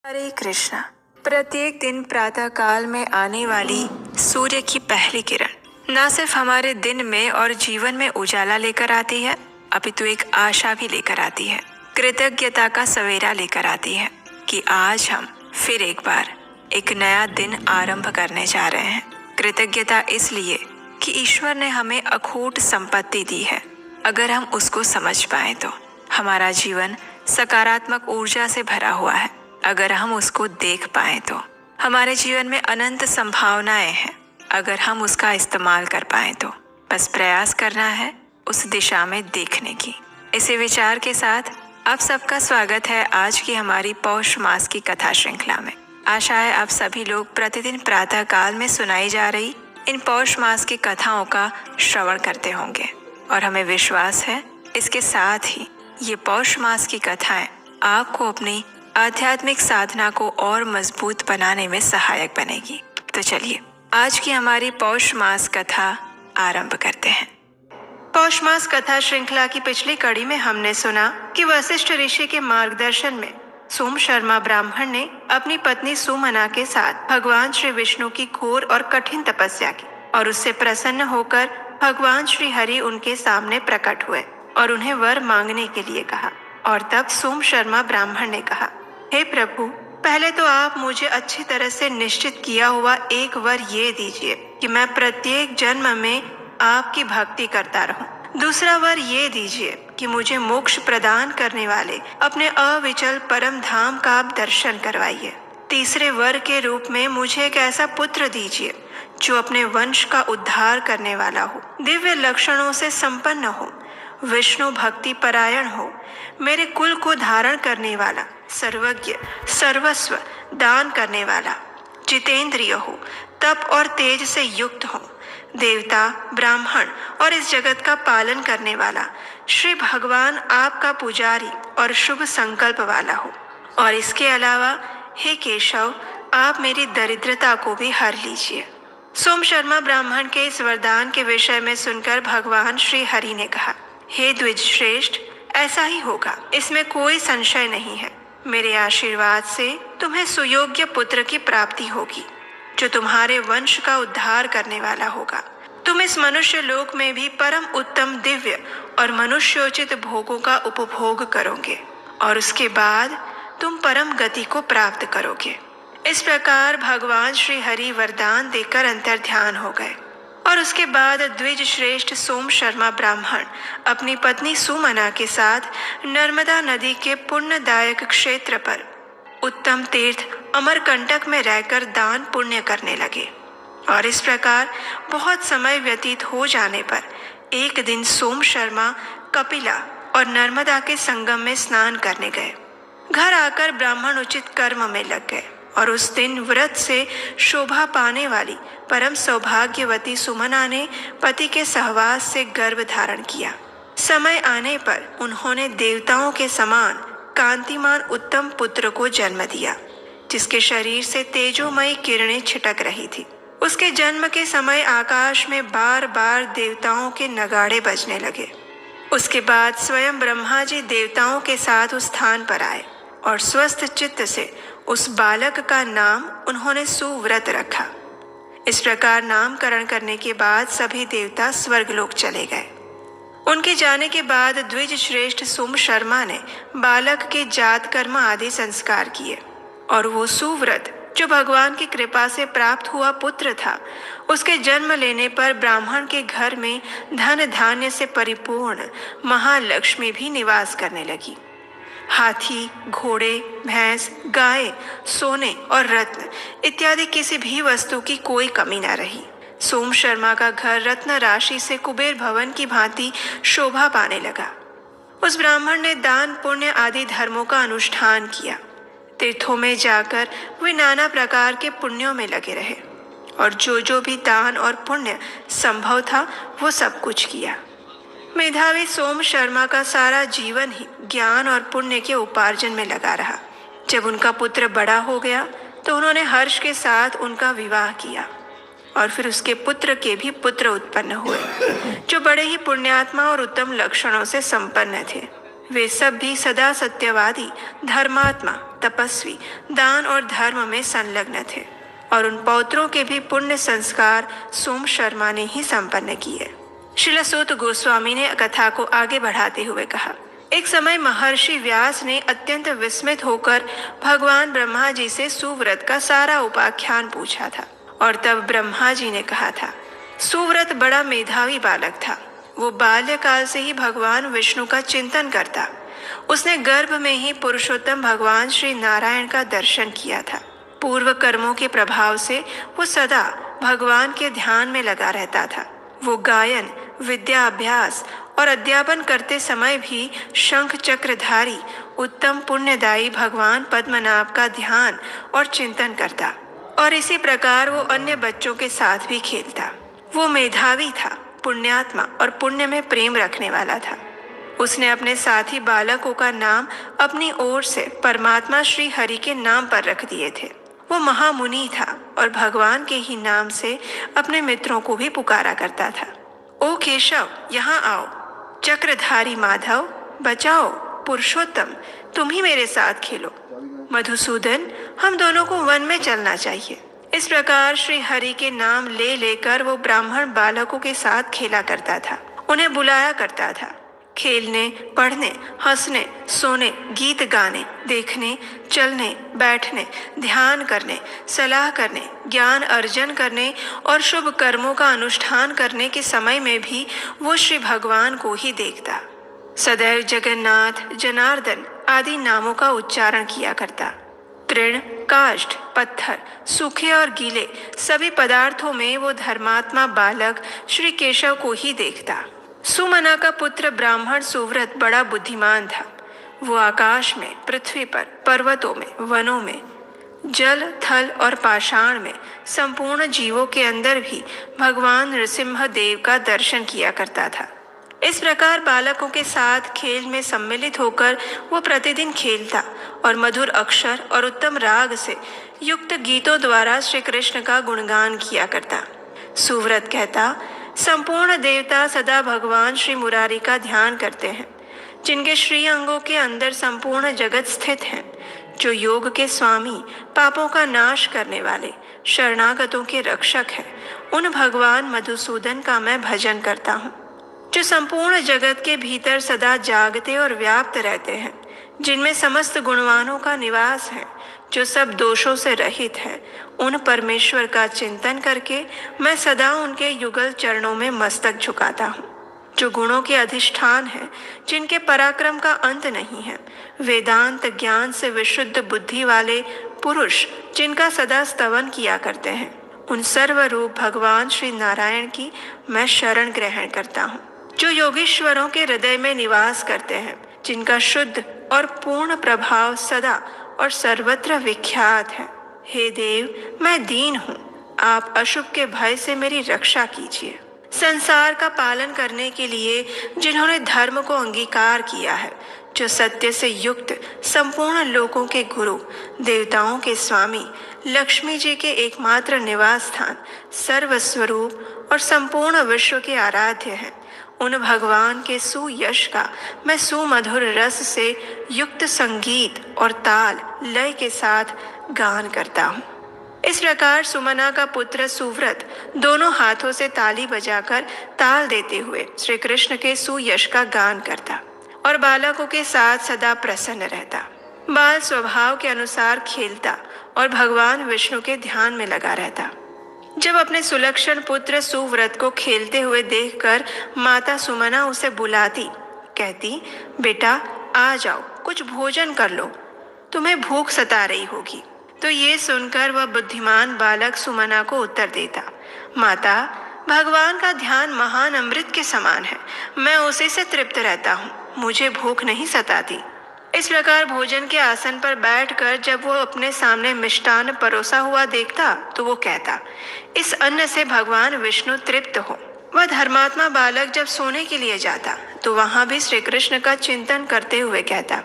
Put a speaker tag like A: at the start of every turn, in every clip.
A: हरे कृष्णा। प्रत्येक दिन प्रातः काल में आने वाली सूर्य की पहली किरण न सिर्फ हमारे दिन में और जीवन में उजाला लेकर आती है, अपितु एक आशा भी लेकर आती है, कृतज्ञता का सवेरा लेकर आती है कि आज हम फिर एक बार एक नया दिन आरंभ करने जा रहे हैं। कृतज्ञता इसलिए कि ईश्वर ने हमें अखूट संपत्ति दी है। अगर हम उसको समझ पाए तो हमारा जीवन सकारात्मक ऊर्जा से भरा हुआ है। अगर हम उसको देख पाए तो हमारे जीवन में अनंत संभावनाएं हैं। अगर हम उसका इस्तेमाल कर पाए तो बस प्रयास करना है उस दिशा में देखने की। इसी विचार के साथ आप सबका स्वागत है आज की हमारी पौष मास की कथा श्रृंखला में। आशा है आप सभी लोग प्रतिदिन प्रातः काल में सुनाई जा रही इन पौष मास की कथाओं का श्रवण करते होंगे और हमें विश्वास है इसके साथ ही ये पौष मास की कथाएं आपको अपनी आध्यात्मिक साधना को और मजबूत बनाने में सहायक बनेगी। तो चलिए आज की हमारी पौष मास कथा आरंभ करते हैं। पौष मास कथा श्रृंखला की पिछली कड़ी में हमने सुना कि वशिष्ठ ऋषि के मार्गदर्शन में सोम शर्मा ब्राह्मण ने अपनी पत्नी सुमना के साथ भगवान श्री विष्णु की घोर और कठिन तपस्या की और उससे प्रसन्न होकर भगवान श्री हरि उनके सामने प्रकट हुए और उन्हें वर मांगने के लिए कहा। और तब सोम शर्मा ब्राह्मण ने कहा, हे प्रभु, पहले तो आप मुझे अच्छी तरह से निश्चित किया हुआ एक वर ये दीजिए कि मैं प्रत्येक जन्म में आपकी भक्ति करता रहूं। दूसरा वर ये दीजिए कि मुझे मोक्ष प्रदान करने वाले अपने अविचल परम धाम का आप दर्शन करवाइए। तीसरे वर के रूप में मुझे एक ऐसा पुत्र दीजिए जो अपने वंश का उद्धार करने वाला हो, दिव्य लक्षणों से संपन्न हो, विष्णु भक्ति परायण हो, मेरे कुल को धारण करने वाला, सर्वज्ञ, सर्वस्व दान करने वाला, जितेंद्रिय हो, तप और तेज से युक्त हो, देवता, ब्राह्मण और इस जगत का पालन करने वाला, श्री भगवान आपका पुजारी और शुभ संकल्प वाला हो। और इसके अलावा हे केशव, आप मेरी दरिद्रता को भी हर लीजिए। सोम शर्मा ब्राह्मण के इस वरदान के विषय में सुनकर भगवान श्री हरि ने कहा, हे द्विज श्रेष्ठ, ऐसा ही होगा, इसमें कोई संशय नहीं है। मेरे आशीर्वाद से तुम्हें सुयोग्य पुत्र की प्राप्ति होगी जो तुम्हारे वंश का उद्धार करने वाला होगा। तुम इस मनुष्य लोक में भी परम उत्तम दिव्य और मनुष्योचित भोगों का उपभोग करोगे और उसके बाद तुम परम गति को प्राप्त करोगे। इस प्रकार भगवान श्री हरि वरदान देकर अंतर्ध्यान हो गए और उसके बाद द्विज श्रेष्ठ सोम शर्मा ब्राह्मण अपनी पत्नी सुमना के साथ नर्मदा नदी के पुण्यदायक क्षेत्र पर उत्तम तीर्थ अमरकंटक में रहकर दान पुण्य करने लगे। और इस प्रकार बहुत समय व्यतीत हो जाने पर एक दिन सोम शर्मा कपिला और नर्मदा के संगम में स्नान करने गए। घर आकर ब्राह्मण उचित कर्म में लग गए और उस दिन व्रत से शोभा पाने वाली परम सौभाग्यवती सुमना ने पति के सहवास से गर्भ धारण किया। समय आने पर उन्होंने देवताओं के समान कांतिमान उत्तम पुत्र को जन्म दिया जिसके शरीर से तेजोमयी किरणें छिटक रही थी। उसके जन्म के समय आकाश में बार बार देवताओं के नगाड़े बजने लगे। उसके बाद स्वयं ब्रह्मा जी देवताओं के साथ उस स्थान पर आए और स्वस्थ चित्त से उस बालक का नाम उन्होंने सुव्रत रखा। इस प्रकार नामकरण करने के बाद सभी देवता स्वर्गलोक चले गए। उनके जाने के बाद द्विज श्रेष्ठ सोम शर्मा ने बालक के जात कर्म आदि संस्कार किए और वो सुव्रत जो भगवान की कृपा से प्राप्त हुआ पुत्र था, उसके जन्म लेने पर ब्राह्मण के घर में धन धान्य से परिपूर्ण महालक्ष्मी भी निवास करने लगी। हाथी, घोड़े, भैंस, गाय, सोने और रत्न इत्यादि किसी भी वस्तु की कोई कमी न रही। सोम शर्मा का घर रत्न राशि से कुबेर भवन की भांति शोभा पाने लगा। उस ब्राह्मण ने दान पुण्य आदि धर्मों का अनुष्ठान किया। तीर्थों में जाकर वे नाना प्रकार के पुण्यों में लगे रहे और जो भी दान और पुण्य संभव था वो सब कुछ किया। मेधावी सोम शर्मा का सारा जीवन ही ज्ञान और पुण्य के उपार्जन में लगा रहा। जब उनका पुत्र बड़ा हो गया तो उन्होंने हर्ष के साथ उनका विवाह किया और फिर उसके पुत्र के भी पुत्र उत्पन्न हुए जो बड़े ही पुण्यात्मा और उत्तम लक्षणों से संपन्न थे। वे सब भी सदा सत्यवादी, धर्मात्मा, तपस्वी, दान और धर्म में संलग्न थे और उन पौत्रों के भी पुण्य संस्कार सोम शर्मा ने ही संपन्न किए। श्रील सूत गोस्वामी ने कथा को आगे बढ़ाते हुए कहा, एक समय महर्षि व्यास ने अत्यंत विस्मित होकर भगवान ब्रह्मा जी से सुव्रत का सारा उपाख्यान पूछा था और तब ब्रह्मा जी ने कहा था, सुव्रत बड़ा मेधावी बालक था। वो बाल्यकाल से ही भगवान विष्णु का चिंतन करता। उसने गर्भ में ही पुरुषोत्तम भगवान श्री नारायण का दर्शन किया था। पूर्व कर्मों के प्रभाव से वो सदा भगवान के ध्यान में लगा रहता था। वो गायन, विद्या अभ्यास और अध्यापन करते समय भी शंख चक्रधारी उत्तम पुण्यदायी भगवान पद्मनाभ का ध्यान और चिंतन करता और इसी प्रकार वो अन्य बच्चों के साथ भी खेलता। वो मेधावी था, पुण्यात्मा और पुण्य में प्रेम रखने वाला था। उसने अपने साथी बालकों का नाम अपनी ओर से परमात्मा श्री हरि के नाम पर रख दिए थे। वो महामुनि था और भगवान के ही नाम से अपने मित्रों को भी पुकारा करता था। ओ केशव, यहाँ आओ। चक्रधारी माधव, बचाओ। पुरुषोत्तम, तुम ही मेरे साथ खेलो। मधुसूदन, हम दोनों को वन में चलना चाहिए। इस प्रकार श्री हरि के नाम ले लेकर वो ब्राह्मण बालकों के साथ खेला करता था, उन्हें बुलाया करता था। खेलने, पढ़ने, हंसने, सोने, गीत गाने, देखने, चलने, बैठने, ध्यान करने, सलाह करने, ज्ञान अर्जन करने और शुभ कर्मों का अनुष्ठान करने के समय में भी वो श्री भगवान को ही देखता। सदैव जगन्नाथ, जनार्दन आदि नामों का उच्चारण किया करता। तृण, काष्ठ, पत्थर, सूखे और गीले सभी पदार्थों में वो धर्मात्मा बालक श्री केशव को ही देखता। सुमना का पुत्र ब्राह्मण सुव्रत बड़ा बुद्धिमान था। वो आकाश में, पृथ्वी पर, पर्वतों में, वनों में, जल, थल और पाषाण में संपूर्ण जीवों के अंदर भी भगवान नृसिंह देव का दर्शन किया करता था। इस प्रकार बालकों के साथ खेल में सम्मिलित होकर वो प्रतिदिन खेलता और मधुर अक्षर और उत्तम राग से युक्त गीतों द्वारा श्री कृष्ण का गुणगान किया करता। सुव्रत कहता, संपूर्ण देवता सदा भगवान श्री मुरारी का ध्यान करते हैं, जिनके श्री अंगों के अंदर संपूर्ण जगत स्थित है। जो योग के स्वामी, पापों का नाश करने वाले, शरणागतों के रक्षक हैं, उन भगवान मधुसूदन का मैं भजन करता हूँ। जो संपूर्ण जगत के भीतर सदा जागते और व्याप्त रहते हैं, जिनमें समस्त गुणवानों का निवास है, जो सब दोषों से रहित है, उन परमेश्वर का चिंतन करके मैं सदा उनके युगल चरणों में मस्तक झुकाता हूँ। जो गुणों के अधिष्ठान है, जिनके पराक्रम का अंत नहीं है, वेदांत ज्ञान से विशुद्ध बुद्धि वाले पुरुष जिनका सदा स्तवन किया करते हैं, उन सर्वरूप भगवान श्री नारायण की मैं शरण ग्रहण करता हूँ। जो योगीश्वरों के हृदय में निवास करते हैं, जिनका शुद्ध और पूर्ण प्रभाव सदा और सर्वत्र विख्यात है। हे देव, मैं दीन हूँ, आप अशुभ के भय से मेरी रक्षा कीजिए। संसार का पालन करने के लिए जिन्होंने धर्म को अंगीकार किया है, जो सत्य से युक्त संपूर्ण लोकों के गुरु, देवताओं के स्वामी, लक्ष्मी जी के एकमात्र निवास स्थान, सर्वस्वरूप और संपूर्ण विश्व के आराध्य हैं, उन भगवान के सुयश का मैं सुमधुर रस से युक्त संगीत और ताल लय के साथ गान करता हूँ। इस प्रकार सुमना का पुत्र सुव्रत दोनों हाथों से ताली बजाकर ताल देते हुए श्री कृष्ण के सुयश का गान करता और बालकों के साथ सदा प्रसन्न रहता। बाल स्वभाव के अनुसार खेलता और भगवान विष्णु के ध्यान में लगा रहता। जब अपने सुलक्षण पुत्र सुव्रत को खेलते हुए देखकर माता सुमना उसे बुलाती, कहती, बेटा आ जाओ, कुछ भोजन कर लो, तुम्हें भूख सता रही होगी। तो ये सुनकर वह बुद्धिमान बालक सुमना को उत्तर देता, माता, भगवान का ध्यान महान अमृत के समान है, मैं उसी से तृप्त रहता हूँ, मुझे भूख नहीं सताती। इस प्रकार भोजन के आसन पर बैठकर जब वो अपने सामने मिष्टान्न परोसा हुआ देखता तो वो कहता, इस अन्न से भगवान विष्णु तृप्त हो। वह धर्मात्मा बालक जब सोने के लिए जाता तो वहां भी श्री कृष्ण का चिंतन करते हुए कहता,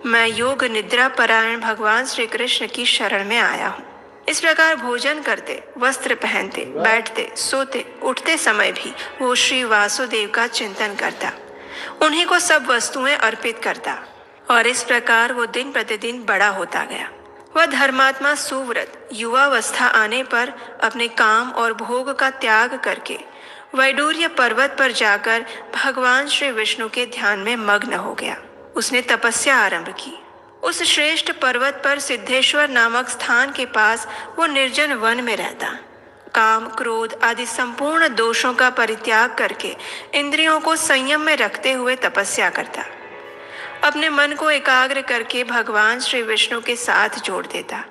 A: मैं योग निद्रा परायण भगवान श्री कृष्ण की शरण में आया हूँ। इस प्रकार भोजन करते, वस्त्र पहनते, बैठते, सोते, उठते समय भी वो श्री वासुदेव का चिंतन करता। उन्हीं को सब वस्तुएं अर्पित करता और इस प्रकार वो दिन प्रतिदिन बड़ा होता गया। वह धर्मात्मा सुव्रत युवावस्था आने पर अपने काम और भोग का त्याग करके वैडूर्य पर्वत पर जाकर भगवान श्री विष्णु के ध्यान में मग्न हो गया। उसने तपस्या आरंभ की। उस श्रेष्ठ पर्वत पर सिद्धेश्वर नामक स्थान के पास वो निर्जन वन में रहता। काम, क्रोध आदि संपूर्ण दोषों का परित्याग करके इंद्रियों को संयम में रखते हुए तपस्या करता। अपने मन को एकाग्र करके भगवान श्री विष्णु के साथ जोड़ देता।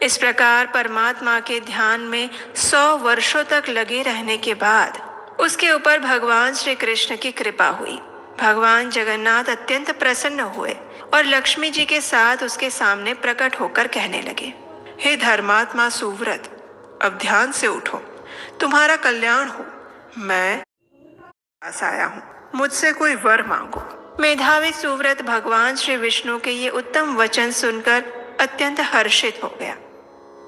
A: इस प्रकार परमात्मा के ध्यान में 100 वर्षों तक लगे रहने के बाद उसके ऊपर भगवान श्री कृष्ण की कृपा हुई। भगवान जगन्नाथ अत्यंत प्रसन्न हुए और लक्ष्मी जी के साथ उसके सामने प्रकट होकर कहने लगे, हे धर्मात्मा सुव्रत, अब ध्यान से उठो, तुम्हारा कल्याण हो। मैं पास आया हूँ, मुझसे कोई वर मांगो। मेधावी सुव्रत भगवान श्री विष्णु के ये उत्तम वचन सुनकर अत्यंत हर्षित हो गया।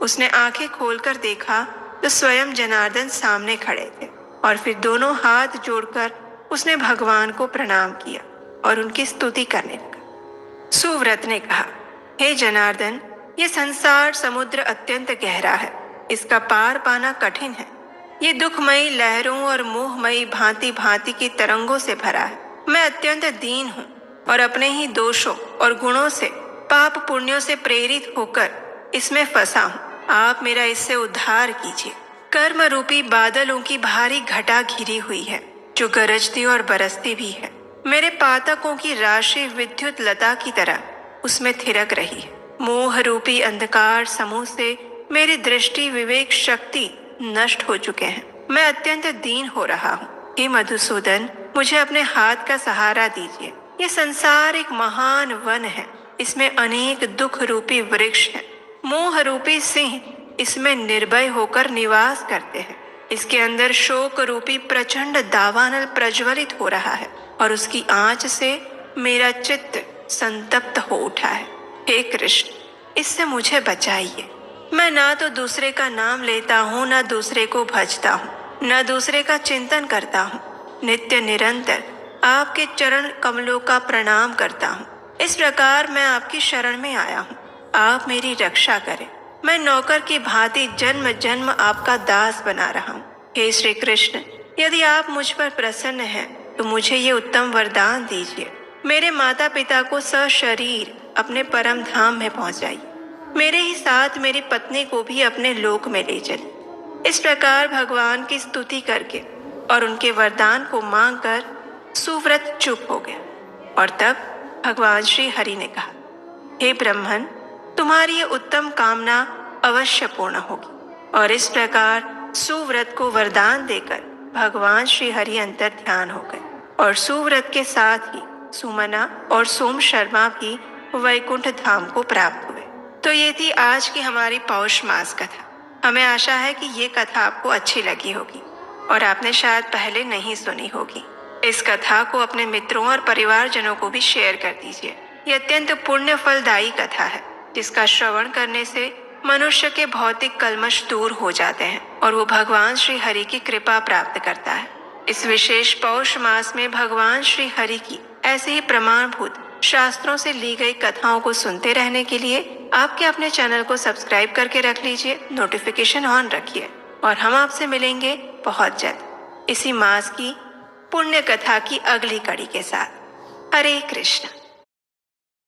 A: उसने आंखें खोलकर देखा तो स्वयं जनार्दन सामने खड़े थे और फिर दोनों हाथ जोड़कर उसने भगवान को प्रणाम किया और उनकी स्तुति करने लगा। सुव्रत ने कहा, हे जनार्दन, ये संसार समुद्र अत्यंत गहरा है, इसका पार पाना कठिन है। ये दुखमयी लहरों और मोहमयी भांति भांति की तरंगों से भरा है। मैं अत्यंत दीन हूँ और अपने ही दोषों और गुणों से, पाप पुण्यों से प्रेरित होकर इसमें फंसा हूँ। आप मेरा इससे उद्धार कीजिए। कर्म रूपी बादलों की भारी घटा घिरी हुई है जो गरजती और बरसती भी है। मेरे पातकों की राशि विद्युत लता की तरह उसमें थिरक रही है। मोह रूपी अंधकार समूह से मेरी दृष्टि, विवेक, शक्ति नष्ट हो चुके हैं। मैं अत्यंत दीन हो रहा हूँ। हे मधुसूदन, मुझे अपने हाथ का सहारा दीजिए। ये संसार एक महान वन है, इसमें अनेक दुख रूपी वृक्ष हैं। मोह रूपी सिंह इसमें निर्भय होकर निवास करते हैं। इसके अंदर शोक रूपी प्रचंड दावानल प्रज्वलित हो रहा है और उसकी आंच से मेरा चित्त संतप्त हो उठा है। हे कृष्ण, इससे मुझे बचाइए। मैं ना तो दूसरे का नाम लेता हूँ, ना दूसरे को भजता हूँ, न दूसरे का चिंतन करता हूँ। नित्य निरंतर आपके चरण कमलों का प्रणाम करता हूँ। इस प्रकार मैं आपकी शरण में आया हूँ। आप मेरी रक्षा करें। मैं नौकर की भांति जन्म जन्म आपका दास बना रहा हूँ। हे श्री कृष्ण, यदि आप मुझ पर प्रसन्न हैं तो मुझे ये उत्तम वरदान दीजिए। मेरे माता पिता को सशरीर अपने परम धाम में पहुँचाइए। मेरे ही साथ मेरी पत्नी को भी अपने लोक में ले चलिए। इस प्रकार भगवान की स्तुति करके और उनके वरदान को मांगकर सुव्रत चुप हो गया। और तब भगवान श्री हरि ने कहा, हे ब्रह्मन, तुम्हारी ये उत्तम कामना अवश्य पूर्ण होगी। और इस प्रकार सुव्रत को वरदान देकर भगवान श्री हरि अंतर ध्यान हो गए और सुव्रत के साथ ही सुमना और सोम शर्मा भी वैकुंठ धाम को प्राप्त हुए। तो ये थी आज की हमारी पौष मास कथा। हमें आशा है कि ये कथा आपको अच्छी लगी होगी और आपने शायद पहले नहीं सुनी होगी। इस कथा को अपने मित्रों और परिवारजनों को भी शेयर कर दीजिए। ये अत्यंत पुण्य फलदायी कथा है जिसका श्रवण करने से मनुष्य के भौतिक कल्मश दूर हो जाते हैं और वो भगवान श्री हरि की कृपा प्राप्त करता है। इस विशेष पौष मास में भगवान श्री हरि की ऐसे ही प्रमाणभूत शास्त्रों से ली गई कथाओं को सुनते रहने के लिए आपके अपने चैनल को सब्सक्राइब करके रख लीजिए, नोटिफिकेशन ऑन रखिए और हम आपसे मिलेंगे बहुत जल्द इसी मास की पुण्य कथा की अगली कड़ी के साथ। हरे कृष्ण।